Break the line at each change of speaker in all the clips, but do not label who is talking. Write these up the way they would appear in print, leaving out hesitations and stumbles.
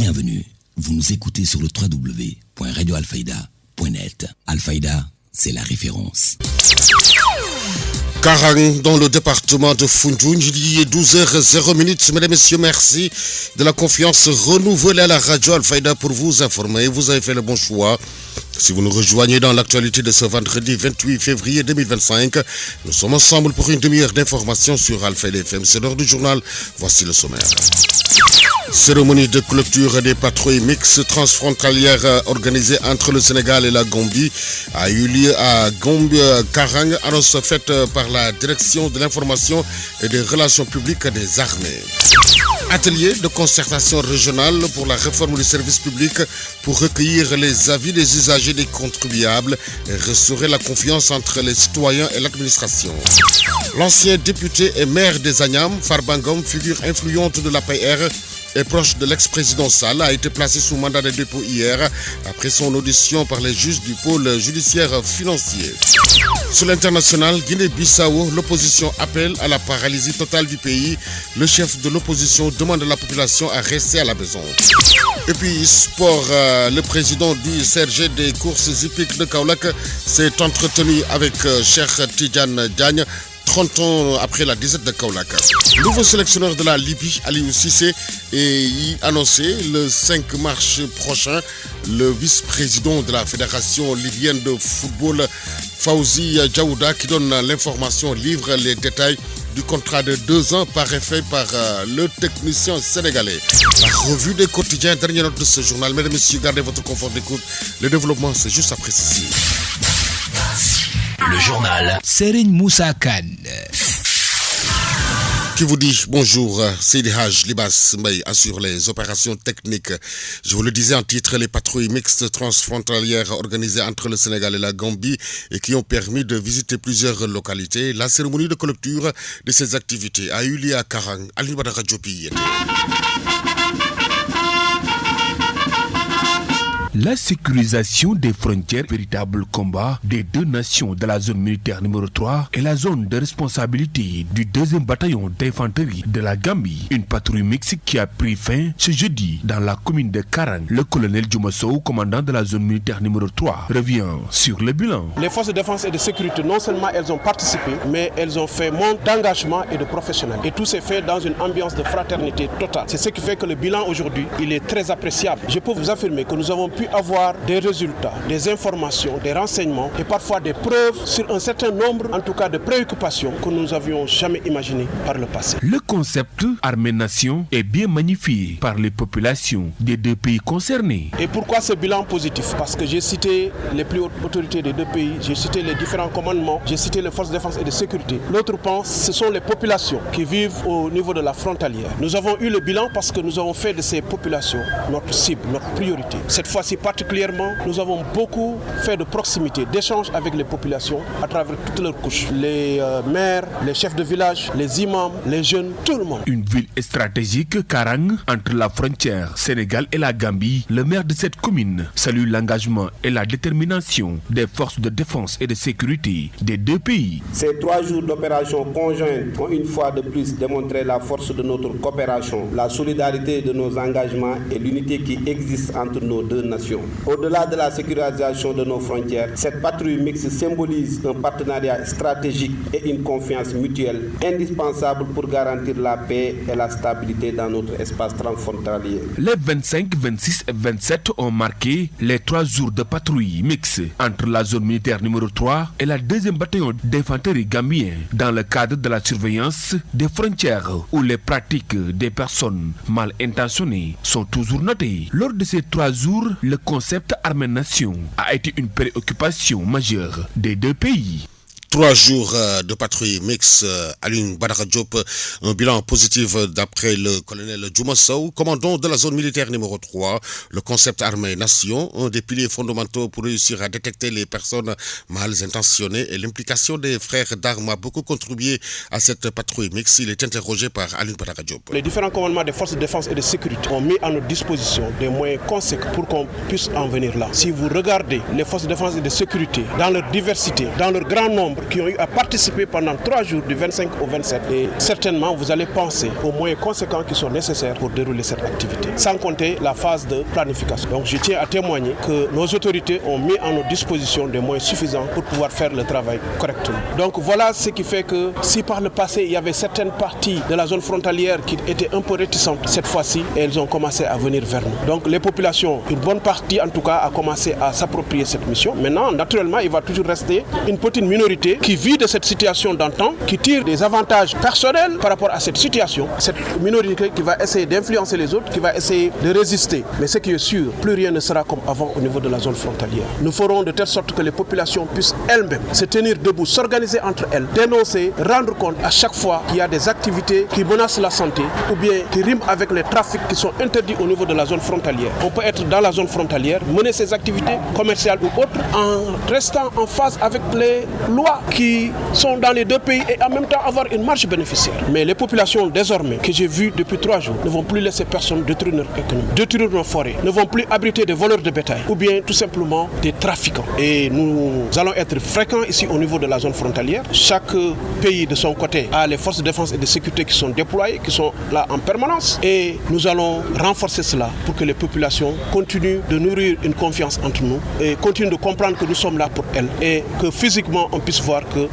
Bienvenue, vous nous écoutez sur le www.radioalfayda.net. Alfayda, c'est la référence.
Karang, dans le département de Foundiougne, il est 12h00. Mesdames et messieurs, merci de la confiance renouvelée à la radio Alfayda pour vous informer. Vous avez fait le bon choix. Si vous nous rejoignez dans l'actualité de ce vendredi 28 février 2025, nous sommes ensemble pour une demi-heure d'information sur Alfayda FM. C'est l'heure du journal. Voici le sommaire. Cérémonie de clôture des patrouilles mixtes transfrontalières organisée entre le Sénégal et la Gambie a eu lieu à Gombe-Karang, annonce faite par la direction de l'information et des relations publiques des armées. Atelier de concertation régionale pour la réforme du service public pour recueillir les avis des usagers des contribuables et restaurer la confiance entre les citoyens et l'administration. L'ancien député et maire des Agnam, Farbangom, figure influente de l'APR et proche de l'ex-président Sall, a été placé sous mandat de dépôt hier après son audition par les juges du pôle judiciaire financier. Sur l'international, Guinée-Bissau, l'opposition appelle à la paralysie totale du pays. Le chef de l'opposition demande à la population à rester à la maison. Et puis sport, le président du CRG des courses hippiques de Kaolack s'est entretenu avec Cheikh Tidiane Diagne, 30 ans après la disette de Kaolack. Nouveau sélectionneur de la Libye, Aliou Cissé, est annoncé le 5 mars prochain. Le vice-président de la Fédération libyenne de football, Fawzi Djaouda, qui donne l'information, livre les détails du contrat de 2 ans fait par le technicien sénégalais. La revue des quotidiens, dernière note de ce journal. Mesdames et messieurs, gardez votre confort d'écoute. Le développement, c'est juste après ceci.
Le journal Serigne Moussa Kane.
Qui vous dit bonjour, Seydi Haj Libas Mbaye assure les opérations techniques. Je vous le disais en titre, les patrouilles mixtes transfrontalières organisées entre le Sénégal et la Gambie et qui ont permis de visiter plusieurs localités. La cérémonie de clôture de ces activités a eu lieu à Karang, à l'Université Djopi.
La sécurisation des frontières, véritable combat des deux nations de la zone militaire numéro 3 et la zone de responsabilité du 2e bataillon d'infanterie de la Gambie. Une patrouille mixte qui a pris fin ce jeudi dans la commune de Karang. Le colonel Djoumassou, commandant de la zone militaire numéro 3, revient sur le bilan.
Les forces de défense et de sécurité, non seulement elles ont participé, mais elles ont fait montre d'engagement et de professionnalisme. Et tout s'est fait dans une ambiance de fraternité totale. C'est ce qui fait que le bilan aujourd'hui, il est très appréciable. Je peux vous affirmer que nous avons pu avoir des résultats, des informations, des renseignements et parfois des preuves sur un certain nombre, en tout cas, de préoccupations que nous n'avions jamais imaginées par le passé.
Le concept armée-nation est bien magnifié par les populations des deux pays concernés.
Et pourquoi ce bilan positif? Parce que j'ai cité les plus hautes autorités des deux pays, j'ai cité les différents commandements, j'ai cité les forces de défense et de sécurité. L'autre point, ce sont les populations qui vivent au niveau de la frontalière. Nous avons eu le bilan parce que nous avons fait de ces populations notre cible, notre priorité. Cette fois-ci, particulièrement, nous avons beaucoup fait de proximité, d'échanges avec les populations à travers toutes leurs couches. Les maires, les chefs de village, les imams, les jeunes, tout le monde.
Une ville stratégique, Karang, entre la frontière Sénégal et la Gambie. Le maire de cette commune salue l'engagement et la détermination des forces de défense et de sécurité des deux pays.
Ces 3 jours d'opération conjointe ont une fois de plus démontré la force de notre coopération, la solidarité de nos engagements et l'unité qui existe entre nos deux nations. Au-delà de la sécurisation de nos frontières, cette patrouille mixte symbolise un partenariat stratégique et une confiance mutuelle indispensable pour garantir la paix et la stabilité dans notre espace transfrontalier.
Les 25, 26 et 27 ont marqué les 3 jours de patrouille mixte entre la zone militaire numéro 3 et la 2e bataillon d'infanterie gambien dans le cadre de la surveillance des frontières où les pratiques des personnes mal intentionnées sont toujours notées. Lors de ces 3 jours, le concept armée-nation a été une préoccupation majeure des deux pays.
3 jours de patrouille mixte à l'une Badara Diop, un bilan positif d'après le colonel Djoumassou, commandant de la zone militaire numéro 3. Le concept armée-nation, un des piliers fondamentaux pour réussir à détecter les personnes mal intentionnées et l'implication des frères d'armes a beaucoup contribué à cette patrouille mixte. Il est interrogé par Aline Badara Diop.
Les différents commandements des forces de défense et de sécurité ont mis à notre disposition des moyens conséquents pour qu'on puisse en venir là. Si vous regardez les forces de défense et de sécurité dans leur diversité, dans leur grand nombre, membres qui ont eu à participer pendant 3 jours du 25 au 27. Et certainement, vous allez penser aux moyens conséquents qui sont nécessaires pour dérouler cette activité. Sans compter la phase de planification. Donc je tiens à témoigner que nos autorités ont mis à nos dispositions des moyens suffisants pour pouvoir faire le travail correctement. Donc voilà ce qui fait que si par le passé il y avait certaines parties de la zone frontalière qui étaient un peu réticentes, cette fois-ci elles ont commencé à venir vers nous. Donc les populations, une bonne partie en tout cas, a commencé à s'approprier cette mission. Maintenant, naturellement, il va toujours rester une petite minorité qui vit de cette situation d'antan, qui tire des avantages personnels par rapport à cette situation. Cette minorité qui va essayer d'influencer les autres, qui va essayer de résister. Mais ce qui est sûr, plus rien ne sera comme avant au niveau de la zone frontalière. Nous ferons de telle sorte que les populations puissent elles-mêmes se tenir debout, s'organiser entre elles, dénoncer, rendre compte à chaque fois qu'il y a des activités qui menacent la santé ou bien qui riment avec les trafics qui sont interdits au niveau de la zone frontalière. On peut être dans la zone frontalière, mener ses activités commerciales ou autres en restant en phase avec les lois qui sont dans les deux pays et en même temps avoir une marge bénéficiaire. Mais les populations désormais que j'ai vues depuis 3 jours ne vont plus laisser personne détruire leur économie, détruire nos forêts, ne vont plus abriter des voleurs de bétail ou bien tout simplement des trafiquants. Et nous allons être fréquents ici au niveau de la zone frontalière. Chaque pays de son côté a les forces de défense et de sécurité qui sont déployées, qui sont là en permanence et nous allons renforcer cela pour que les populations continuent de nourrir une confiance entre nous et continuent de comprendre que nous sommes là pour elles et que physiquement on puisse voir que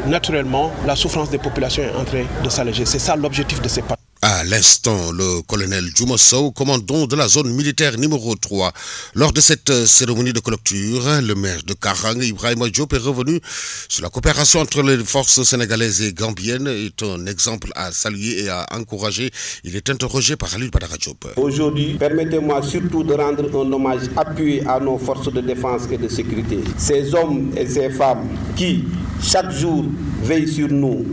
naturellement la souffrance des populations est en train de s'alléger. C'est ça l'objectif de ces partis.
À l'instant, le colonel Djouma Sow, commandant de la zone militaire numéro 3. Lors de cette cérémonie de clôture, le maire de Karang, Ibrahima Diop, est revenu sur la coopération entre les forces sénégalaises et gambiennes. C'est un exemple à saluer et à encourager. Il est interrogé par Alil Badara Diop.
Aujourd'hui, permettez-moi surtout de rendre un hommage appuyé à nos forces de défense et de sécurité. Ces hommes et ces femmes qui, chaque jour, veillent sur nous,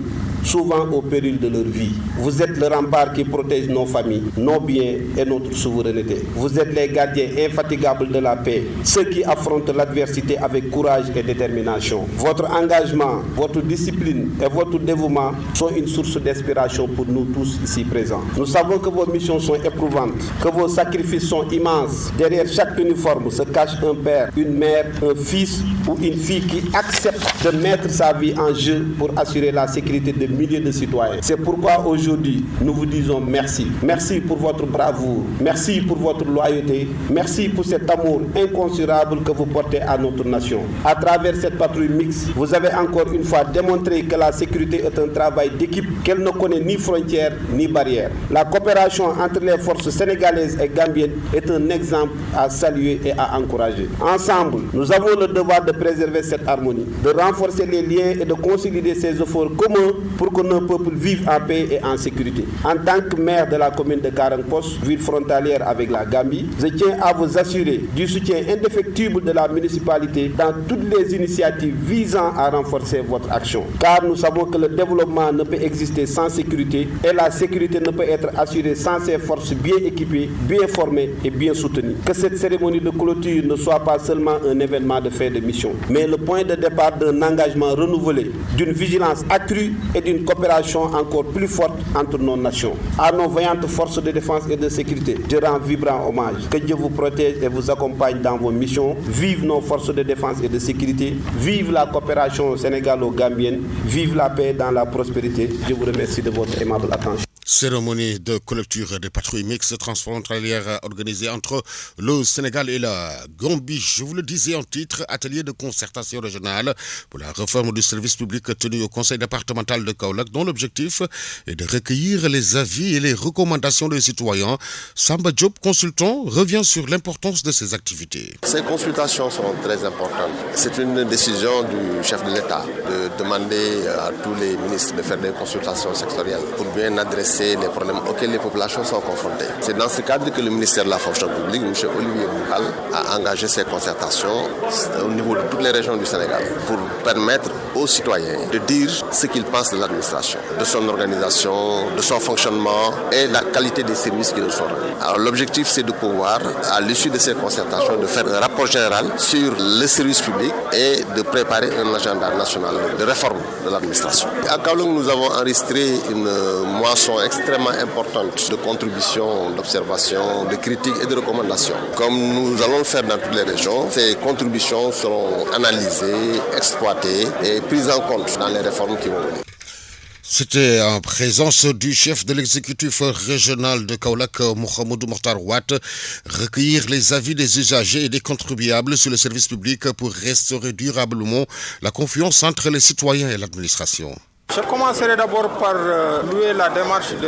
souvent au péril de leur vie. Vous êtes le rempart qui protège nos familles, nos biens et notre souveraineté. Vous êtes les gardiens infatigables de la paix, ceux qui affrontent l'adversité avec courage et détermination. Votre engagement, votre discipline et votre dévouement sont une source d'inspiration pour nous tous ici présents. Nous savons que vos missions sont éprouvantes, que vos sacrifices sont immenses. Derrière chaque uniforme se cache un père, une mère, un fils ou une fille qui accepte de mettre sa vie en jeu pour assurer la sécurité de milliers de citoyens. C'est pourquoi aujourd'hui, nous vous disons merci. Merci pour votre bravoure. Merci pour votre loyauté. Merci pour cet amour incommensurable que vous portez à notre nation. À travers cette patrouille mixte, vous avez encore une fois démontré que la sécurité est un travail d'équipe, qu'elle ne connaît ni frontières ni barrières. La coopération entre les forces sénégalaises et gambiennes est un exemple à saluer et à encourager. Ensemble, nous avons le devoir de préserver cette harmonie, de renforcer les liens et de consolider ces efforts communs pour que nos peuples vivent en paix et en sécurité. En tant que maire de la commune de Karang-Pos, ville frontalière avec la Gambie, je tiens à vous assurer du soutien indéfectible de la municipalité dans toutes les initiatives visant à renforcer votre action. Car nous savons que le développement ne peut exister sans sécurité et la sécurité ne peut être assurée sans ces forces bien équipées, bien formées et bien soutenues. Que cette cérémonie de clôture ne soit pas seulement un événement de fin de mission, mais le point de départ d'un engagement renouvelé, d'une vigilance accrue et d'une coopération encore plus forte entre nos nations. À nos vaillantes forces de défense et de sécurité, je rends vibrant hommage. Que Dieu vous protège et vous accompagne dans vos missions. Vive nos forces de défense et de sécurité. Vive la coopération sénégalo-gambienne. Vive la paix dans la prospérité. Je vous remercie de votre aimable attention.
Cérémonie de clôture des patrouilles mixtes transfrontalières organisée entre le Sénégal et la Gambie. Je vous le disais en titre, atelier de concertation régionale pour la réforme du service public tenu au conseil départemental de Kaolack, dont l'objectif est de recueillir les avis et les recommandations des citoyens. Samba Diop, consultant, revient sur l'importance de ces activités.
Ces consultations sont très importantes. C'est une décision du chef de l'État de demander à tous les ministres de faire des consultations sectorielles pour bien adresser les problèmes auxquels les populations sont confrontées. C'est dans ce cadre que le ministère de la fonction publique, M. Olivier Boukal, a engagé ces concertations au niveau de toutes les régions du Sénégal pour permettre aux citoyens de dire ce qu'ils pensent de l'administration, de son organisation, de son fonctionnement et la qualité des services qui nous sont rendus. Alors l'objectif, c'est de pouvoir, à l'issue de ces concertations, de faire un rapport général sur le service public et de préparer un agenda national de réforme de l'administration. À Kaolack, nous avons enregistré une moisson extrêmement importante de contributions, d'observations, de critiques et de recommandations. Comme nous allons le faire dans toutes les régions, ces contributions seront analysées, exploitées et prises en compte dans les réformes qui vont venir.
C'était en présence du chef de l'exécutif régional de Kaolack, Mohamedou Mokhtar Ouatt, recueillir les avis des usagers et des contribuables sur le service public pour restaurer durablement la confiance entre les citoyens et l'administration.
Je commencerai d'abord par louer la démarche de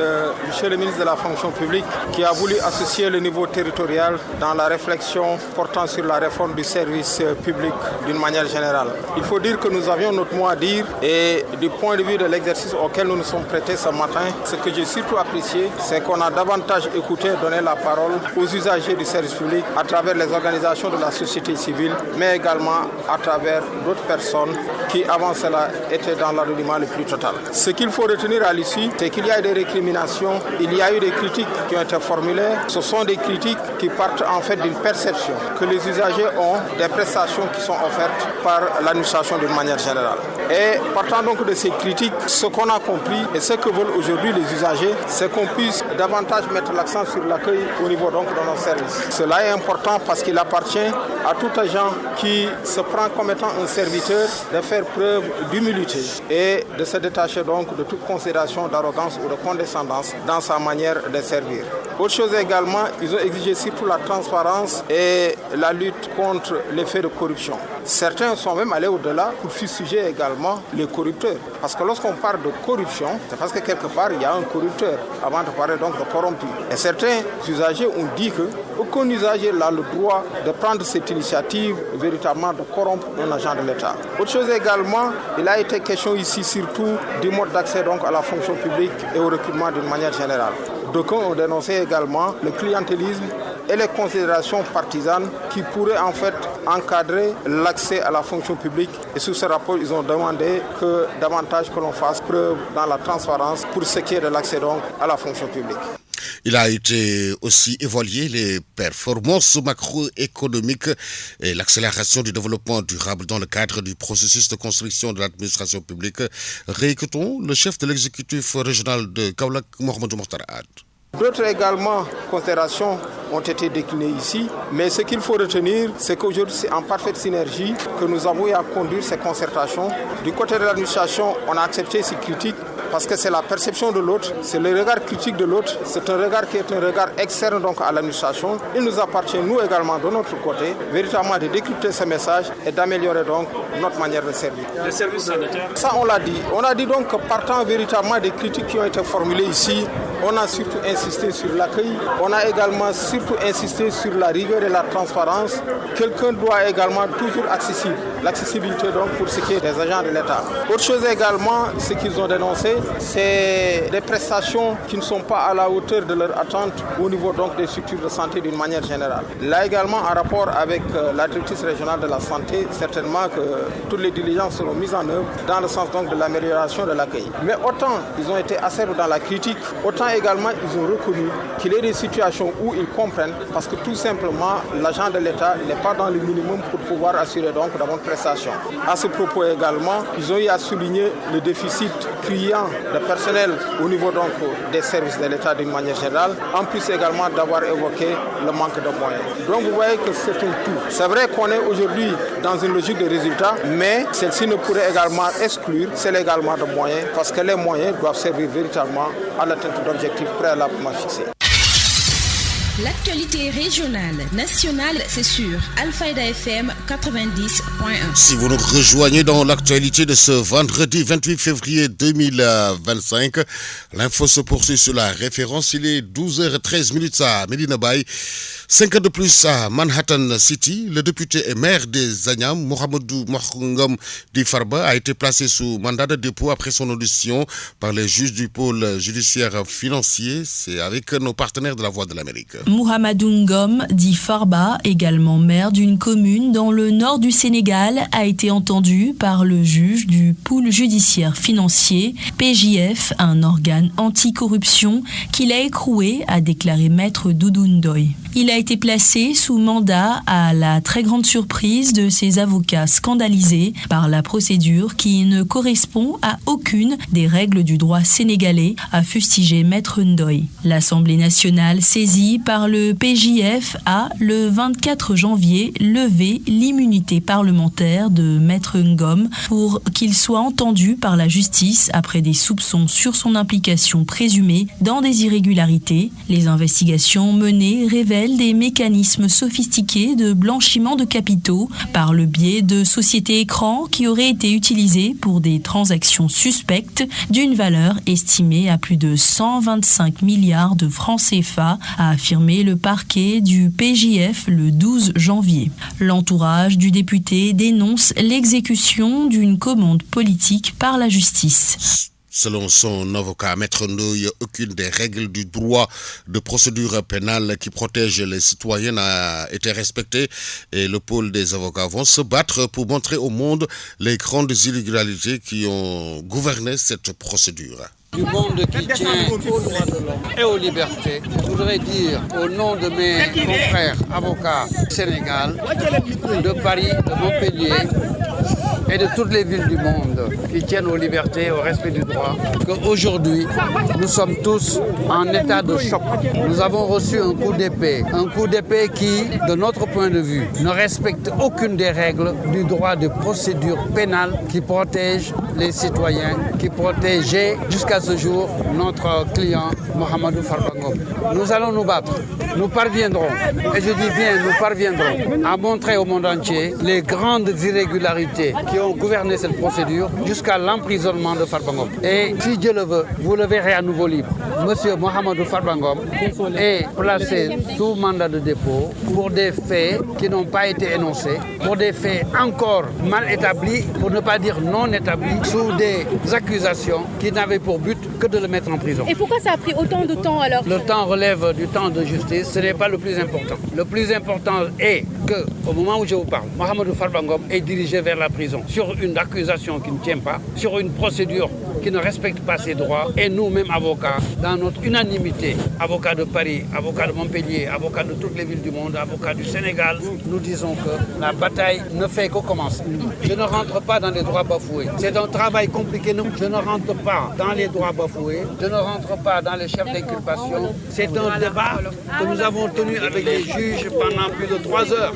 M. le ministre de la fonction publique qui a voulu associer le niveau territorial dans la réflexion portant sur la réforme du service public d'une manière générale. Il faut dire que nous avions notre mot à dire et du point de vue de l'exercice auquel nous nous sommes prêtés ce matin, ce que j'ai surtout apprécié, c'est qu'on a davantage écouté et donné la parole aux usagers du service public à travers les organisations de la société civile, mais également à travers d'autres personnes qui avant cela étaient dans l'anonymat le plus total. Ce qu'il faut retenir à l'issue, c'est qu'il y a eu des récriminations, il y a eu des critiques qui ont été formulées. Ce sont des critiques qui partent en fait d'une perception que les usagers ont des prestations qui sont offertes par l'administration d'une manière générale. Et partant donc de ces critiques, ce qu'on a compris et ce que veulent aujourd'hui les usagers, c'est qu'on puisse davantage mettre l'accent sur l'accueil au niveau donc de nos services. Cela est important parce qu'il appartient à tout agent qui se prend comme étant un serviteur de faire preuve d'humilité et de se détacher donc de toute considération d'arrogance ou de condescendance dans sa manière de servir. Autre chose également, ils ont exigé surtout la transparence et la lutte contre les faits de corruption. Certains sont même allés au-delà pour fustiger également les corrupteurs. Parce que lorsqu'on parle de corruption, c'est parce que quelque part il y a un corrupteur avant de parler donc de corrompu. Et certains usagers ont dit qu'aucun usager n'a le droit de prendre cette initiative véritablement de corrompre un agent de l'État. Autre chose également, il a été question ici surtout du mode d'accès donc à la fonction publique et au recrutement d'une manière générale. D'aucuns ont dénoncé également le clientélisme et les considérations partisanes qui pourraient en fait encadrer l'accès à la fonction publique. Et sous ce rapport, ils ont demandé que davantage que l'on fasse preuve dans la transparence pour ce qui est de l'accès donc à la fonction publique.
Il a été aussi évalué les performances macroéconomiques et l'accélération du développement durable dans le cadre du processus de construction de l'administration publique. Réécoutons le chef de l'exécutif régional de Kaolack, Mohamedou Mokhtar Ouatt.
D'autres également considérations ont été déclinées ici, mais ce qu'il faut retenir, c'est qu'aujourd'hui c'est en parfaite synergie que nous avons eu à conduire ces concertations. Du côté de l'administration, on a accepté ces critiques parce que c'est la perception de l'autre, c'est le regard critique de l'autre, c'est un regard qui est un regard externe donc à l'administration. Il nous appartient, nous également, de notre côté, véritablement de décrypter ces messages et d'améliorer donc notre manière de servir.
Le service sanitaire.
Ça, on l'a dit. On a dit donc que partant véritablement des critiques qui ont été formulées ici, on a surtout insisté sur l'accueil, on a également surtout insisté sur la rigueur et la transparence. Quelqu'un doit également toujours accessible. L'accessibilité donc pour ce qui est des agents de l'État. Autre chose également, ce qu'ils ont dénoncé, c'est des prestations qui ne sont pas à la hauteur de leurs attentes au niveau donc des structures de santé d'une manière générale. Là également, en rapport avec la directrice régionale de la santé, certainement que toutes les diligences seront mises en œuvre dans le sens donc de l'amélioration de l'accueil. Mais autant ils ont été acerbes dans la critique, autant également ils ont reconnu qu'il y a des situations où ils comprennent parce que tout simplement l'agent de l'État n'est pas dans le minimum pour pouvoir assurer donc de bonnes prestations. À ce propos également, ils ont eu à souligner le déficit criant de personnel au niveau donc des services de l'État d'une manière générale, en plus également d'avoir évoqué le manque de moyens. Donc vous voyez que c'est un tout. C'est vrai qu'on est aujourd'hui dans une logique de résultats, mais celle-ci ne pourrait également exclure celle également de moyens, parce que les moyens doivent servir véritablement à l'atteinte d'objectifs préalablement fixés.
L'actualité régionale, nationale, c'est sur Alfayda FM 90.1.
Si vous nous rejoignez dans l'actualité de ce vendredi 28 février 2025, l'info se poursuit sur la référence. Il est 12h13 à Medina Bay. 5 heures de plus à Manhattan City, le député et maire des Agnam, Mohamedou Mokhtar Difarba, a été placé sous mandat de dépôt après son audition par les juges du pôle judiciaire financier. C'est avec nos partenaires de la Voix de l'Amérique.
Mouhamadou Ngom, dit Farba, également maire d'une commune dans le nord du Sénégal, a été entendu par le juge du pôle judiciaire financier, PJF, un organe anticorruption qu'il a écroué, a déclaré maître Doudou Ndoye. Il a été placé sous mandat à la très grande surprise de ses avocats scandalisés par la procédure qui ne correspond à aucune des règles du droit sénégalais, a fustigé maître Ndoye. L'Assemblée nationale saisie par le PJF a, le 24 janvier, levé l'immunité parlementaire de maître Ngom pour qu'il soit entendu par la justice après des soupçons sur son implication présumée dans des irrégularités. Les investigations menées révèlent des mécanismes sophistiqués de blanchiment de capitaux par le biais de sociétés écrans qui auraient été utilisées pour des transactions suspectes d'une valeur estimée à plus de 125 milliards de francs CFA, a affirmé le parquet du PJF le 12 janvier. L'entourage du député dénonce l'exécution d'une commande politique par la justice.
Selon son avocat, Maître Ndoye, aucune des règles du droit de procédure pénale qui protège les citoyens n'a été respectée et le pôle des avocats vont se battre pour montrer au monde les grandes irrégularités qui ont gouverné cette procédure.
Du monde qui tient aux droits de l'homme et aux libertés, je voudrais dire au nom de mes confrères avocats du Sénégal, de Paris, de Montpellier et de toutes les villes du monde qui tiennent aux libertés et au respect du droit, qu'aujourd'hui, nous sommes tous en état de choc. Nous avons reçu un coup d'épée qui, de notre point de vue, ne respecte aucune des règles du droit de procédure pénale qui protège les citoyens, qui protégeait jusqu'à ce jour notre client Mohamedou Farba Ngom. Nous allons nous battre, nous parviendrons, et je dis bien nous parviendrons, à montrer au monde entier les grandes irrégularités qui ont gouverné cette procédure jusqu'à l'emprisonnement de Farba Ngom. Et si Dieu le veut, vous le verrez à nouveau libre. Monsieur Mohamedou Farba Ngom est placé sous mandat de dépôt pour des faits qui n'ont pas été énoncés, pour des faits encore mal établis, pour ne pas dire non établis, sous des accusations qui n'avaient pour but que de le mettre en prison.
Et pourquoi ça a pris autant de temps alors?
Le temps relève du temps de justice, ce n'est pas le plus important. Le plus important est qu'au moment où je vous parle, Mohamedou Farba Ngom est dirigé vers la prison sur une accusation qui ne tient pas, sur une procédure qui ne respecte pas ses droits. Et nous-mêmes avocats, dans notre unanimité, avocats de Paris, avocats de Montpellier, avocats de toutes les villes du monde, avocats du Sénégal, nous disons que la bataille ne fait que commencer. Je ne rentre pas dans les droits bafoués. C'est un travail compliqué. Je ne rentre pas dans les droits bafoués. Je ne rentre pas dans les chefs d'inculpation. C'est un débat que nous avons tenu avec les juges pendant plus de 3 heures.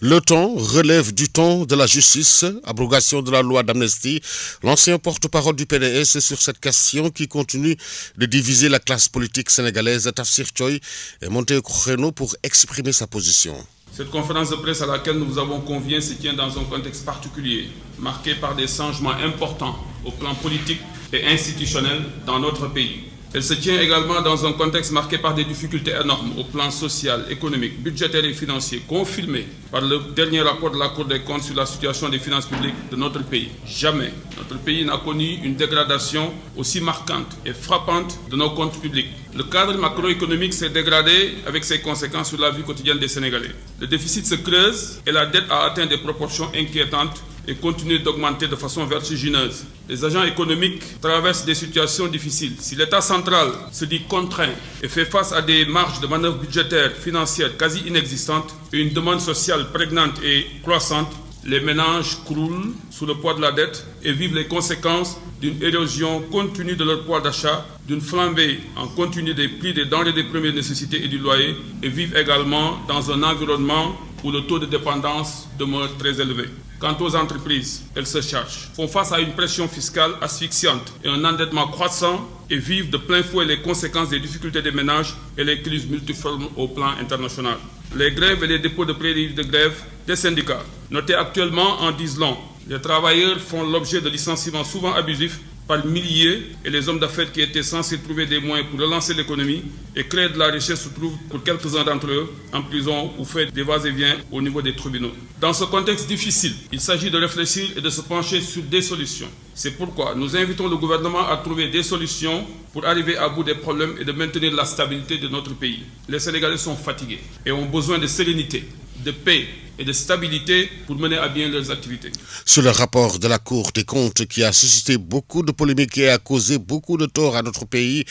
Le temps relève du temps de la justice, abrogation de la loi d'amnistie. L'ancien porte-parole du PDS sur cette question qui continue de diviser la classe politique sénégalaise, Tafsir Choy, est monté au créneau pour exprimer sa position.
Cette conférence de presse à laquelle nous vous avons convié se tient dans un contexte particulier, marqué par des changements importants au plan politique et institutionnel dans notre pays. Elle se tient également dans un contexte marqué par des difficultés énormes au plan social, économique, budgétaire et financier, confirmées par le dernier rapport de la Cour des comptes sur la situation des finances publiques de notre pays. Jamais notre pays n'a connu une dégradation aussi marquante et frappante de nos comptes publics. Le cadre macroéconomique s'est dégradé avec ses conséquences sur la vie quotidienne des Sénégalais. Le déficit se creuse et la dette a atteint des proportions inquiétantes et continue d'augmenter de façon vertigineuse. Les agents économiques traversent des situations difficiles. Si l'État central se dit contraint et fait face à des marges de manœuvre budgétaires, financières quasi inexistantes et une demande sociale prégnante et croissante, les ménages croulent sous le poids de la dette et vivent les conséquences d'une érosion continue de leur pouvoir d'achat, d'une flambée en continu des prix des denrées de première nécessité et du loyer, et vivent également dans un environnement où le taux de dépendance demeure très élevé. Quant aux entreprises, elles se chargent, font face à une pression fiscale asphyxiante et un endettement croissant et vivent de plein fouet les conséquences des difficultés des ménages et les crises multiformes au plan international. Les grèves et les dépôts de préavis de grève des syndicats, notés actuellement, en disent long. Les travailleurs font l'objet de licenciements souvent abusifs par milliers et les hommes d'affaires qui étaient censés trouver des moyens pour relancer l'économie et créer de la richesse se trouvent pour quelques-uns d'entre eux en prison ou fait des va-et-vient au niveau des tribunaux. Dans ce contexte difficile, il s'agit de réfléchir et de se pencher sur des solutions. C'est pourquoi nous invitons le gouvernement à trouver des solutions pour arriver à bout des problèmes et de maintenir la stabilité de notre pays. Les Sénégalais sont fatigués et ont besoin de sérénité, de paix et de stabilité pour mener à bien leurs activités.
Sur le rapport de la Cour des comptes qui a suscité beaucoup de polémiques et a causé beaucoup de tort à notre pays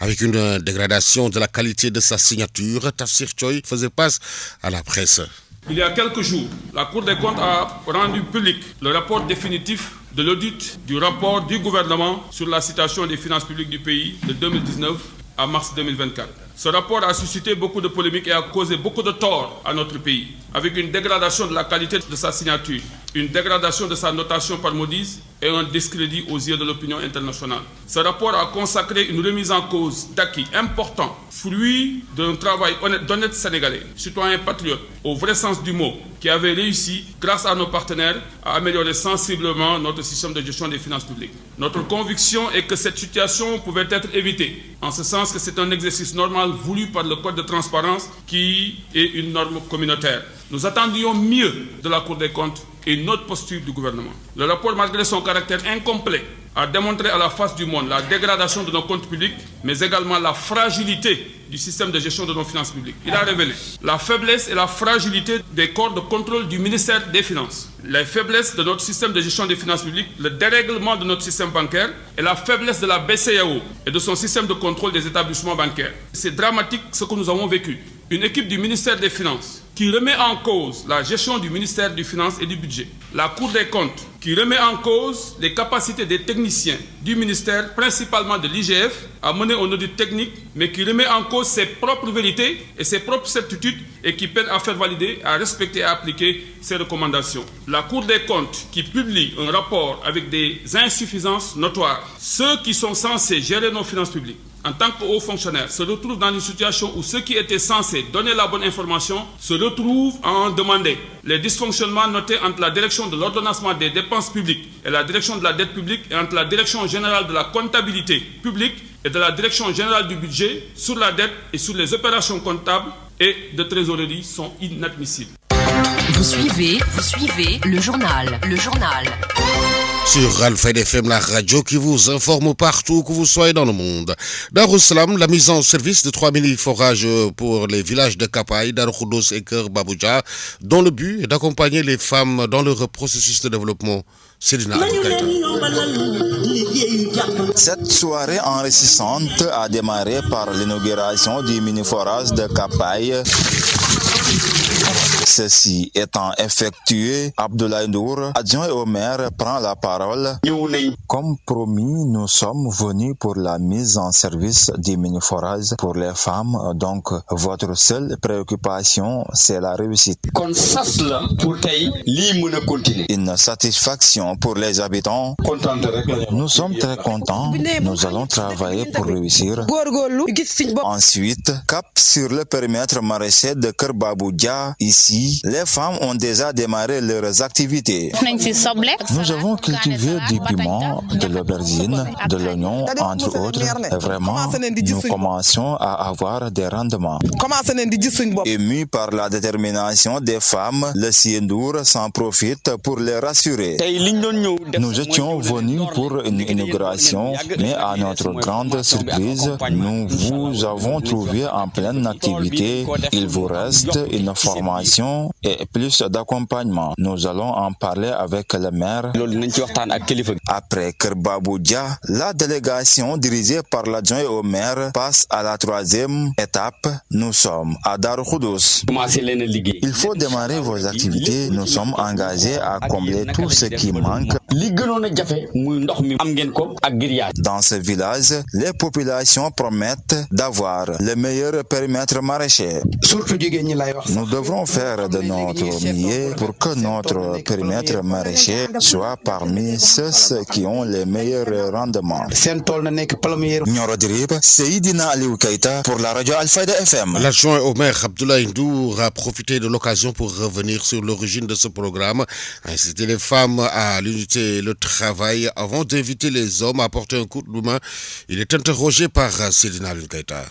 avec une dégradation de la qualité de sa signature, Tafsir Choy faisait face à la presse.
Il y a quelques jours, la Cour des comptes a rendu public le rapport définitif de l'audit du rapport du gouvernement sur la situation des finances publiques du pays de 2019 à mars 2024. Ce rapport a suscité beaucoup de polémiques et a causé beaucoup de tort à notre pays, avec une dégradation de la qualité de sa signature, une dégradation de sa notation par Moody's et un discrédit aux yeux de l'opinion internationale. Ce rapport a consacré une remise en cause d'acquis importants, fruit d'un travail d'honnêtes Sénégalais, citoyens patriotes, au vrai sens du mot, qui avaient réussi, grâce à nos partenaires, à améliorer sensiblement notre système de gestion des finances publiques. Notre conviction est que cette situation pouvait être évitée, en ce sens que c'est un exercice normal voulu par le Code de transparence qui est une norme communautaire. Nous attendions mieux de la Cour des comptes et notre posture du gouvernement. Le rapport, malgré son caractère incomplet, a démontré à la face du monde la dégradation de nos comptes publics, mais également la fragilité du système de gestion de nos finances publiques. Il a révélé la faiblesse et la fragilité des corps de contrôle du ministère des Finances, les faiblesses de notre système de gestion des finances publiques, le dérèglement de notre système bancaire et la faiblesse de la BCEAO et de son système de contrôle des établissements bancaires. C'est dramatique ce que nous avons vécu. Une équipe du ministère des Finances qui remet en cause la gestion du ministère des Finances et du Budget. La Cour des comptes qui remet en cause les capacités des techniciens du ministère, principalement de l'IGF, à mener un audit technique, mais qui remet en cause ses propres vérités et ses propres certitudes et qui peine à faire valider, à respecter et à appliquer ses recommandations. La Cour des comptes qui publie un rapport avec des insuffisances notoires. Ceux qui sont censés gérer nos finances publiques en tant que hauts fonctionnaires, se retrouvent dans une situation où ceux qui étaient censés donner la bonne information se retrouvent à en demander. Les dysfonctionnements notés entre la direction de l'ordonnancement des dépenses publiques et la direction de la dette publique et entre la direction générale de la comptabilité publique et de la direction générale du budget sur la dette et sur les opérations comptables et de trésorerie sont inadmissibles.
Vous suivez le journal.
Sur Alfayda FM, la radio qui vous informe partout où que vous soyez dans le monde. Darou Salam, la mise en service de 3 mini-forages pour les villages de Kapaï, Darou Khoudoss et Keur Babouja, dont le but est d'accompagner les femmes dans leur processus de développement. Céline Aboukaïta.
Cette soirée enrichissante a démarré par l'inauguration du mini-forage de Kapaï. Ceci étant effectué, Abdoulaye Ndour, adjoint au maire, prend la parole. Comme promis, nous sommes venus pour la mise en service du mini-forage pour les femmes. Donc, votre seule préoccupation, c'est la réussite. Une satisfaction pour les habitants. Nous sommes très contents. Nous allons travailler pour réussir. Ensuite, cap sur le périmètre maraîcher de Keur Babouja. Ici, les femmes ont déjà démarré leurs activités. Nous avons cultivé du piment, de l'aubergine, de l'oignon, entre autres. Et vraiment, nous commençons à avoir des rendements. Ému par la détermination des femmes, le Siendour s'en profite pour les rassurer. Nous étions venus pour une inauguration, mais à notre grande surprise, nous vous avons trouvé en pleine activité. Il vous reste une formation et plus d'accompagnement. Nous allons en parler avec le maire. Après Keur Babouja, la délégation dirigée par l'adjoint au maire passe à la 3e étape. Nous sommes à Darou Khoudoss. Il faut démarrer vos activités. Nous sommes engagés à combler tout ce qui manque. Dans ce village, les populations promettent d'avoir le meilleur périmètre maraîcher. Nous devrons faire de notre mieux pour que notre périmètre maraîcher soit parmi ceux qui ont les meilleurs rendements. Nyorodirib, Seydina Aliou Keïta pour la radio Alfayda FM.
L'adjoint au maire Abdoulaye Ndour a profité de l'occasion pour revenir sur l'origine de ce programme, inciter les femmes à l'unité et le travail avant d'inviter les hommes à apporter un coup de main. Il est interrogé par Seydina Lungaïta.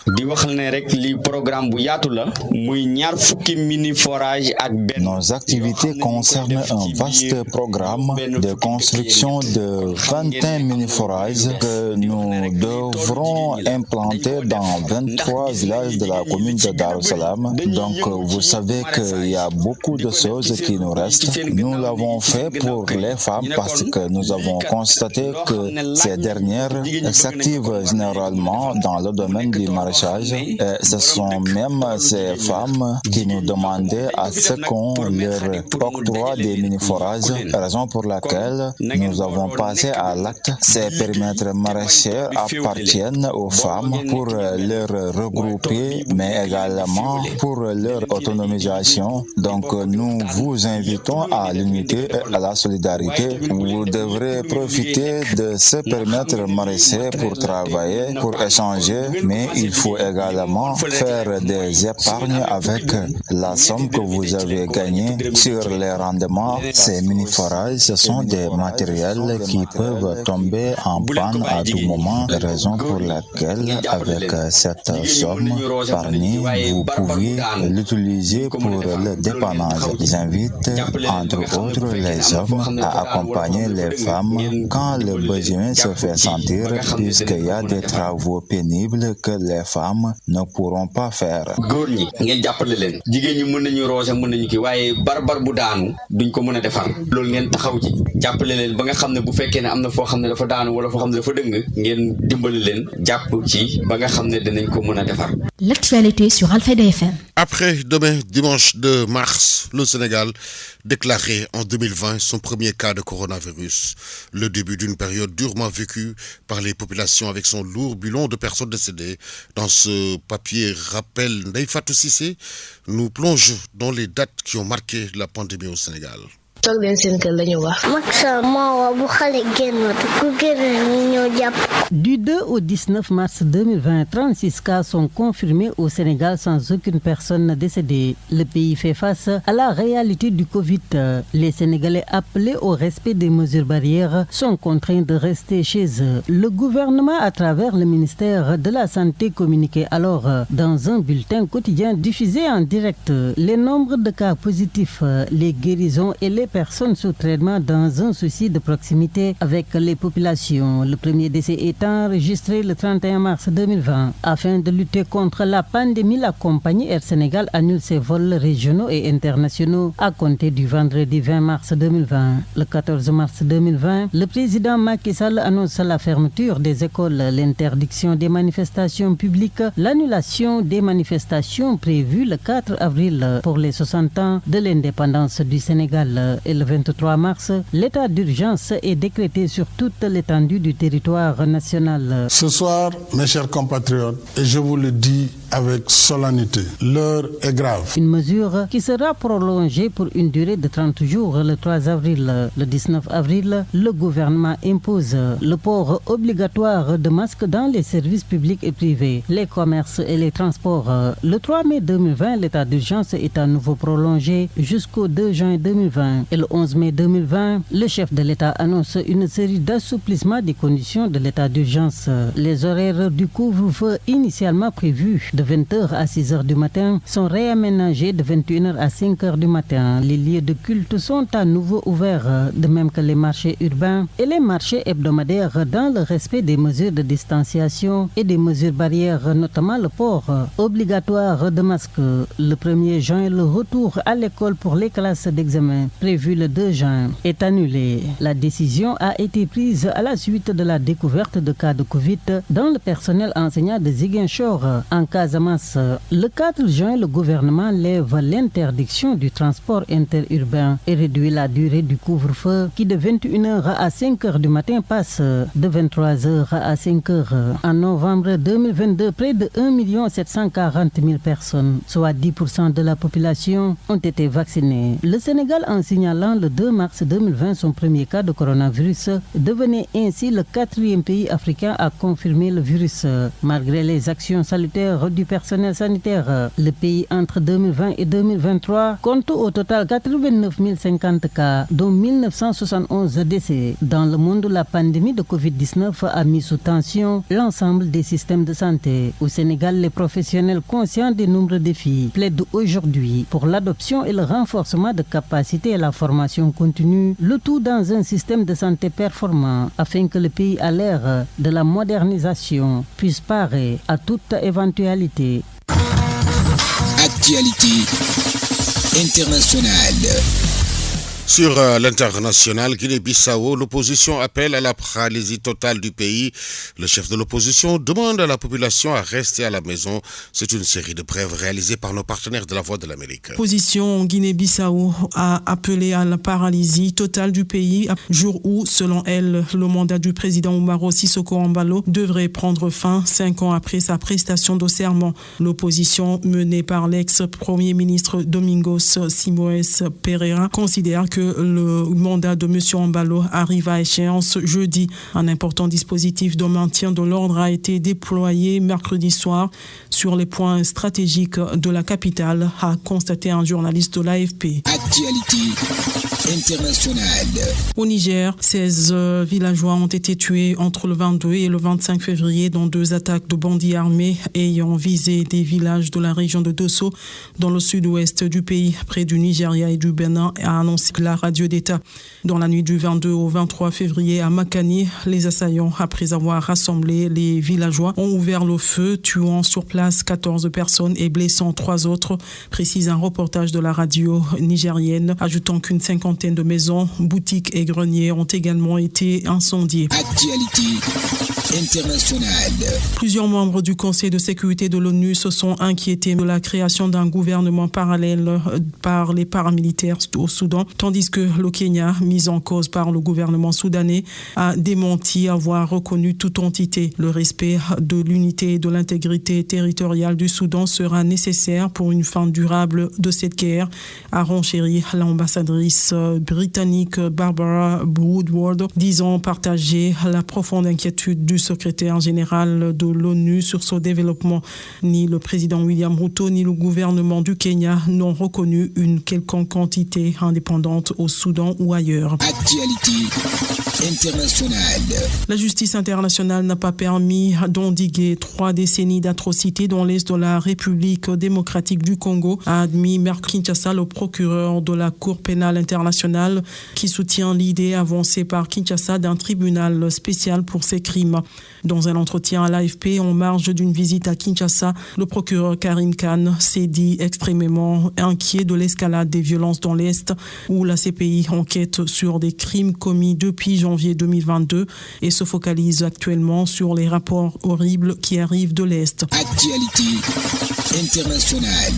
Nos activités concernent un vaste programme de construction de 21 mini-forages que nous devrons implanter dans 23 villages de la commune de Dar es Salaam. Donc vous savez qu'il y a beaucoup de choses qui nous restent. Nous l'avons fait pour les femmes parce que nous avons constaté que ces dernières s'activent généralement dans le domaine du maraîchage. Et ce sont même ces femmes qui nous demandaient à ce qu'on leur octroie des mini-forages, raison pour laquelle nous avons passé à l'acte. Ces périmètres maraîchers appartiennent aux femmes pour leur regrouper, mais également pour leur autonomisation. Donc nous vous invitons à l'unité et à la solidarité. Vous devrez profiter de ce périmètre maraîcher pour travailler, pour échanger, mais il faut également faire des épargnes avec la somme que vous avez gagnée sur les rendements. Ces mini-forages, ce sont des matériels qui peuvent tomber en panne à tout moment, raison pour laquelle avec cette somme épargnée, vous pouvez l'utiliser pour le dépannage. J'invite entre autres les hommes à accompagner les femmes quand le besoin se fait sentir, puisqu'il y a des travaux pénibles que les femmes ne pourront pas faire.
L'actualité sur Alfayda FM.
Après demain, dimanche 2 mars, le Sénégal déclarait en 2020 son premier cas de coronavirus. Le début d'une période durement vécue par les populations avec son lourd bilan de personnes décédées. Dans ce papier rappel, Ndeye Fatou Cissé nous plonge dans les dates qui ont marqué la pandémie au Sénégal.
Du 2 au 19 mars 2020, 36 cas sont confirmés au Sénégal sans aucune personne décédée. Le pays fait face à la réalité du Covid. Les Sénégalais appelés au respect des mesures barrières sont contraints de rester chez eux. Le gouvernement, à travers le ministère de la Santé, communiquait alors dans un bulletin quotidien diffusé en direct les nombres de cas positifs, les guérisons et les personnes sous traitement dans un souci de proximité avec les populations. Le premier décès est enregistré le 31 mars 2020. Afin de lutter contre la pandémie, la compagnie Air Sénégal annule ses vols régionaux et internationaux à compter du vendredi 20 mars 2020. Le 14 mars 2020, le président Macky Sall annonce la fermeture des écoles, l'interdiction des manifestations publiques, l'annulation des manifestations prévues le 4 avril pour les 60 ans de l'indépendance du Sénégal. Et le 23 mars, l'état d'urgence est décrété sur toute l'étendue du territoire national.
Ce soir, mes chers compatriotes, et je vous le dis avec solennité, l'heure est grave.
Une mesure qui sera prolongée pour une durée de 30 jours le 3 avril. Le 19 avril, le gouvernement impose le port obligatoire de masques dans les services publics et privés, les commerces et les transports. Le 3 mai 2020, l'état d'urgence est à nouveau prolongé jusqu'au 2 juin 2020. Et le 11 mai 2020, le chef de l'État annonce une série d'assouplissements des conditions de l'état d'urgence. Les horaires du couvre-feu initialement prévus de 20h à 6h du matin sont réaménagés de 21h à 5h du matin. Les lieux de culte sont à nouveau ouverts, de même que les marchés urbains et les marchés hebdomadaires dans le respect des mesures de distanciation et des mesures barrières, notamment le port obligatoire de masques. Le 1er juin, le retour à l'école pour les classes d'examen prévu le 2 juin est annulé. La décision a été prise à la suite de la découverte de cas de Covid dans le personnel enseignant de Ziguinchor en Casamance. Le 4 juin, le gouvernement lève l'interdiction du transport interurbain et réduit la durée du couvre-feu qui de 21h à 5h du matin passe de 23h à 5h. En novembre 2022, près de 1 740 000 personnes, soit 10% de la population, ont été vaccinées. Le Sénégal, en signant signalant le 2 mars 2020 son premier cas de coronavirus, devenait ainsi le 4e pays africain à confirmer le virus. Malgré les actions salutaires du personnel sanitaire, le pays entre 2020 et 2023 compte au total 89 050 cas, dont 1971 décès. Dans le monde, la pandémie de Covid-19 a mis sous tension l'ensemble des systèmes de santé. Au Sénégal, les professionnels conscients des nombreux défis plaident aujourd'hui pour l'adoption et le renforcement de capacités et la formation continue, le tout dans un système de santé performant afin que le pays à l'ère de la modernisation puisse parer à toute éventualité.
Actualité internationale.
Sur l'international Guinée-Bissau, l'opposition appelle à la paralysie totale du pays. Le chef de l'opposition demande à la population à rester à la maison. C'est une série de brèves réalisées par nos partenaires de la Voix de l'Amérique.
L'opposition Guinée-Bissau a appelé à la paralysie totale du pays, jour où, selon elle, le mandat du président Umaro Sissoko Embalo devrait prendre fin 5 ans après sa prestation de serment. L'opposition menée par l'ex-premier ministre Domingos Simoes Pereira considère que le mandat de M. Embalo arrive à échéance jeudi. Un important dispositif de maintien de l'ordre a été déployé mercredi soir sur les points stratégiques de la capitale, a constaté un journaliste de l'AFP.
Actualité internationale.
Au Niger, 16 villageois ont été tués entre le 22 et le 25 février dans 2 attaques de bandits armés ayant visé des villages de la région de Dosso, dans le sud-ouest du pays, près du Nigeria et du Bénin, a annoncé la radio d'État. Dans la nuit du 22 au 23 février à Makani, les assaillants, après avoir rassemblé les villageois, ont ouvert le feu, tuant sur place 14 personnes et blessant 3 autres, précise un reportage de la radio nigérienne, ajoutant qu'une cinquantaine de maisons, boutiques et greniers ont également été incendiés.
Actualité internationale.
Plusieurs membres du Conseil de sécurité de l'ONU se sont inquiétés de la création d'un gouvernement parallèle par les paramilitaires au Soudan, tandis que le Kenya, mis en cause par le gouvernement soudanais, a démenti avoir reconnu toute entité. Le respect de l'unité et de l'intégrité territoriale du Soudan sera nécessaire pour une fin durable de cette guerre, a renchéri l'ambassadrice britannique Barbara Woodward, disant partager la profonde inquiétude du secrétaire général de l'ONU sur ce développement. Ni le président William Ruto ni le gouvernement du Kenya n'ont reconnu une quelconque entité indépendante au Soudan ou ailleurs.
Actualité internationale.
La justice internationale n'a pas permis d'endiguer 3 décennies d'atrocités dans l'est de la République démocratique du Congo, a admis mercredi Kinshasa, le procureur de la Cour pénale internationale, qui soutient l'idée avancée par Kinshasa d'un tribunal spécial pour ces crimes. Dans un entretien à l'AFP en marge d'une visite à Kinshasa, le procureur Karim Khan s'est dit extrêmement inquiet de l'escalade des violences dans l'Est, où la CPI enquête sur des crimes commis depuis janvier 2022 et se focalise actuellement sur les rapports horribles qui arrivent de l'Est.
Actualité internationale.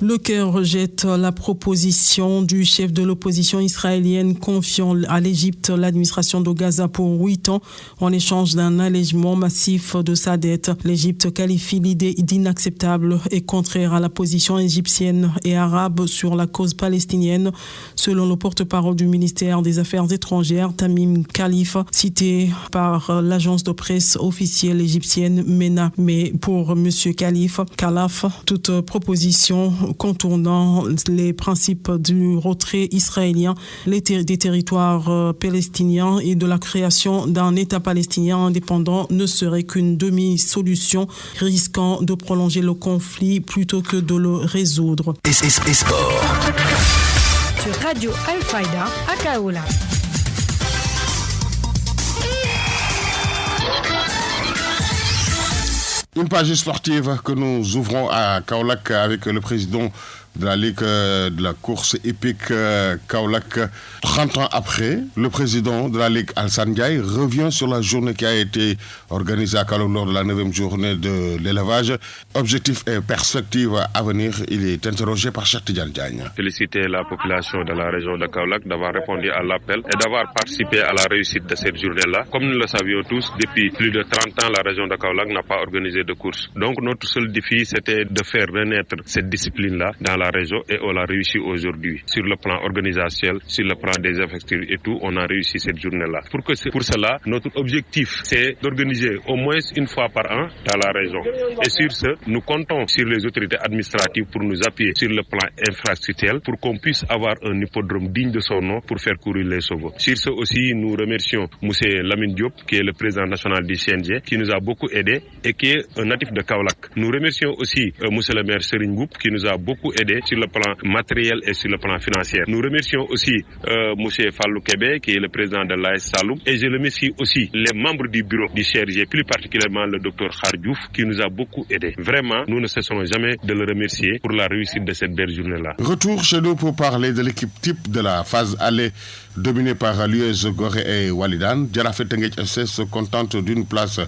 Le Caire rejette la proposition du chef de l'opposition israélienne confiant à l'Égypte l'administration de Gaza pour 8 ans en échange d'un allègement massif de sa dette. L'Égypte qualifie l'idée d'inacceptable et contraire à la position égyptienne et arabe sur la cause palestinienne, selon le porte-parole du ministère des Affaires étrangères, Tamim Khalif, cité par l'agence de presse officielle égyptienne MENA. Mais pour M. Khalif, toute proposition contournant les principes du retrait israélien des territoires palestiniens et de la création d'un État palestinien indépendant ne serait qu'une demi-solution, risquant de prolonger le conflit plutôt que de le résoudre.
Et sport.
Sur Radio Al-Fayda à Kaola.
Une page sportive que nous ouvrons à Kaolack avec le président de la Ligue de la course épique Kaolack. 30 ans après, le président de la Ligue Alassane Ndiaye revient sur la journée qui a été organisée à Kaolack lors de la 9e journée de l'élevage. Objectif et perspective à venir, il est interrogé par Cheikh Tidiane Diagne.
Féliciter la population de la région de Kaolack d'avoir répondu à l'appel et d'avoir participé à la réussite de cette journée-là. Comme nous le savions tous, depuis plus de 30 ans, la région de Kaolack n'a pas organisé de course. Donc notre seul défi, c'était de faire renaître cette discipline-là dans la région et on l'a réussi aujourd'hui. Sur le plan organisationnel, sur le plan des infrastructures et tout, on a réussi cette journée-là. Pour cela, notre objectif, c'est d'organiser au moins une fois par an dans la région. Et sur ce, nous comptons sur les autorités administratives pour nous appuyer sur le plan infrastructurel pour qu'on puisse avoir un hippodrome digne de son nom pour faire courir les chevaux. Sur ce aussi, nous remercions M. Lamine Diop, qui est le président national du CNG, qui nous a beaucoup aidé et qui est un natif de Kaolack. Nous remercions aussi M. le maire Serigne Mboup, qui nous a beaucoup aidé sur le plan matériel et sur le plan financier. Nous remercions aussi M. Fallou Kébé, qui est le président de l'AS Saloum, et je remercie aussi les membres du bureau du CRG, plus particulièrement le docteur Khardiouf, qui nous a beaucoup aidé. Vraiment, nous ne cesserons jamais de le remercier pour la réussite de cette belle journée-là.
Retour chez nous pour parler de l'équipe type de la phase aller dominée par l'US Gorée et Walidan. Djarafet Teungueth FC se contente d'une place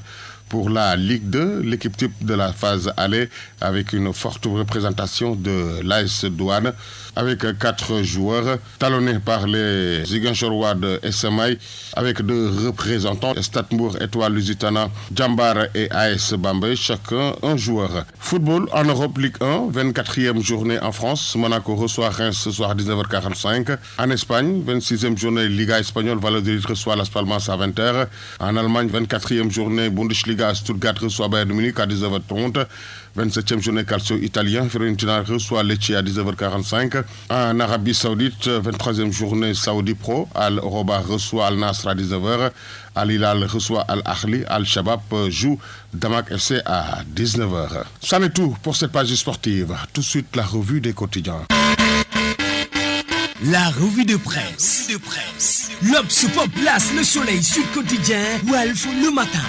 pour la Ligue 2, l'équipe type de la phase aller avec une forte représentation de l'AS Douane avec 4 joueurs talonnés par les Ziguinchorois de SMI avec 2 représentants, Stade Mbour, Étoile Lusitana, Djambar et AS Bambey, chacun un joueur. Football en Europe Ligue 1, 24e journée en France, Monaco reçoit Reims ce soir à 19h45. En Espagne, 26e journée Liga espagnole, Valladolid reçoit Las Palmas à 20h. En Allemagne, 24e journée Bundesliga, Stuttgart reçoit Bayern Munich à 19h30. 27e journée Calcio italien, Fiorentina reçoit Lecce à 19h45. En Arabie Saoudite, 23e journée Saudi Pro, Al Roba reçoit Al Nasr à 19h. Al Hilal reçoit Al Ahli, Al Shabab joue Damak FC à 19h. Ça n'est tout pour cette page sportive. Tout de suite, la revue des quotidiens.
La revue de presse. L'Obs place le soleil sur le quotidien Walf le matin.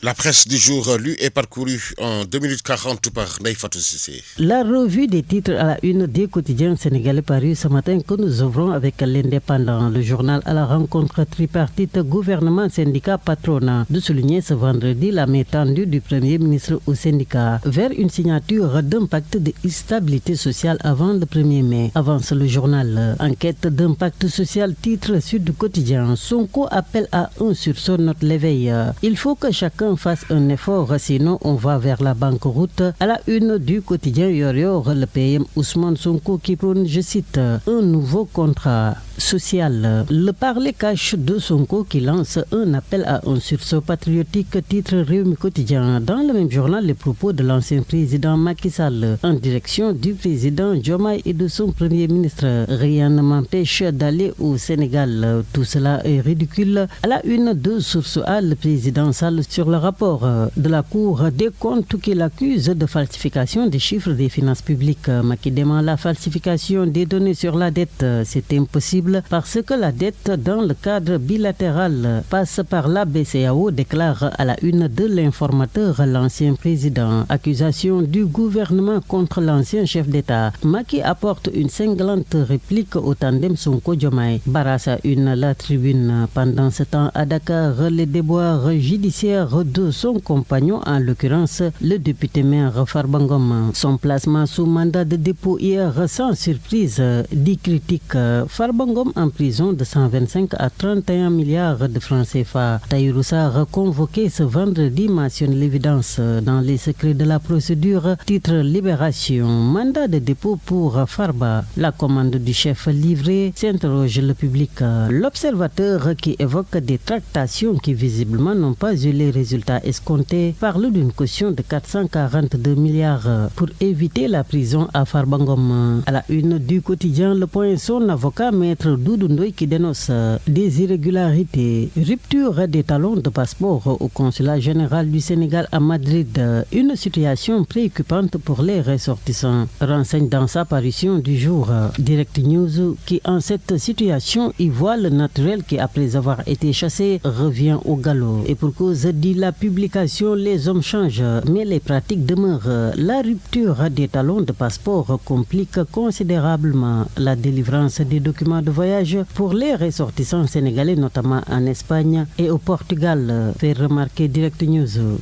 La presse du jour lue et parcourue en 2 minutes 40 par Naïfatou Sissé.
La revue des titres à la une des quotidiens sénégalais paru ce matin que nous ouvrons avec l'Indépendant, le journal à la rencontre tripartite gouvernement, syndicat, patronat, de souligner ce vendredi la main tendue du Premier ministre au syndicat vers une signature d'un pacte de stabilité sociale avant le 1er mai. Avance le journal. Enquête d'impact social, titre Sud Quotidien. Sonko appelle à un sursaut, note l'éveil. Il faut que chacun fasse un effort, sinon on va vers la banqueroute. À la une du quotidien Yor, le PM Ousmane Sonko qui prône, je cite, un nouveau contrat social. Le parler cache de Sonko qui lance un appel à un sursaut patriotique, titre Rewmi Quotidien. Dans le même journal, les propos de l'ancien président Macky Sall en direction du président Diomaye et de son premier ministre. Rien ne m'empêche d'aller au Sénégal. Tout cela est ridicule. À la une de Source A, le président Sall sur le rapport de la Cour des comptes qu'il accuse de falsification des chiffres des finances publiques. Macky dément la falsification des données sur la dette. C'est impossible parce que la dette dans le cadre bilatéral passe par la BCEAO, déclare à la une de l'Informateur l'ancien président. Accusation du gouvernement contre l'ancien chef d'État. Macky apporte une cinglante réplique au tandem Sonko-Diomaye. Barassa une la tribune. Pendant ce temps à Dakar, les déboires judiciaires de son compagnon, en l'occurrence le député maire Farba Ngom. Son placement sous mandat de dépôt hier sans surprise, dit critique. Farba Ngom en prison de 125 à 31 milliards de francs CFA. Tahirou Sarr convoqué ce vendredi mentionne l'évidence dans les secrets de la procédure, titre Libération. Mandat de dépôt pour Farba. La commande du chef livrée, s'interroge le public. L'Observateur qui évoque des tractations qui visiblement n'ont pas eu les résultats escomptés parle d'une caution de 442 milliards pour éviter la prison à Farba Ngom. À la une du quotidien Le Point, son avocat maître Doudou Ndoye qui dénonce des irrégularités, rupture des talons de passeport au consulat général du Sénégal à Madrid, une situation préoccupante pour les ressortissants, renseigne dans sa parution du jour Direct News qui en cette situation y voit le naturel qui après avoir été chassé revient au galop. Et pour cause, dit la publication, les hommes changent mais les pratiques demeurent. La rupture des talons de passeport complique considérablement la délivrance des documents de voyage pour les ressortissants sénégalais, notamment en Espagne et au Portugal, fait remarquer Direct News.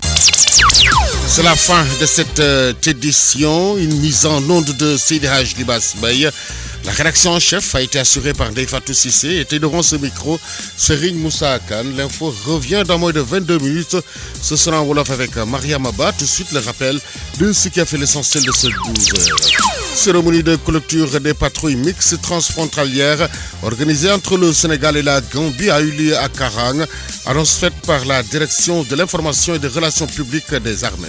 C'est la fin de cette édition, une mise en onde de CDH Libas Baye. La rédaction en chef a été assurée par Naïfatou Sissé. Et devant ce micro, Serigne Moussa Khan. L'info revient dans moins de 22 minutes. Ce sera en Wolof avec Maria Maba. Tout de suite, le rappel de ce qui a fait l'essentiel de ce 12 heures. Cérémonie de clôture des patrouilles mixtes transfrontalières organisée entre le Sénégal et la Gambie a eu lieu à Karang, annonce faite par la Direction de l'information et des relations publiques des armées.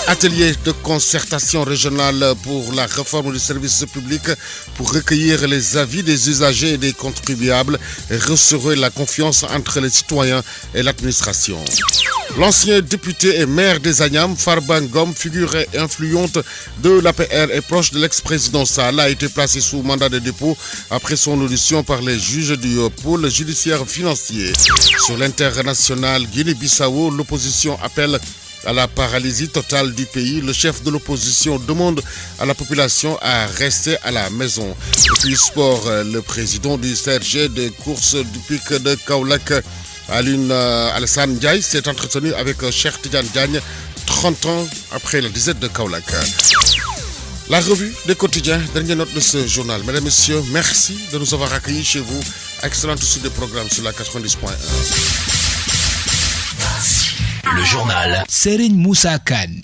Atelier de concertation régionale pour la réforme du service public pour recueillir les avis des usagers et des contribuables et restaurer la confiance entre les citoyens et l'administration. L'ancien député et maire des Agnam, Farba Ngom, figure influente de l'APR et proche de l'ex-président Sall, a été placé sous mandat de dépôt après son audition par les juges du pôle judiciaire financier. Sur l'international Guinée-Bissau, l'opposition appelle à la paralysie totale du pays. Le chef de l'opposition demande à la population à rester à la maison. Et puis sport, le président du CRG de course du pic de Kaolack, Alassane Ndiaye, s'est entretenu avec Cheikh Tidiane Diagne, 30 ans après la disette de Kaolack. La revue des quotidiens, dernière note de ce journal. Mesdames et messieurs, merci de nous avoir accueillis chez vous. Excellente suite de programme sur la 90.1.
Le journal Serigne Moussa Kane.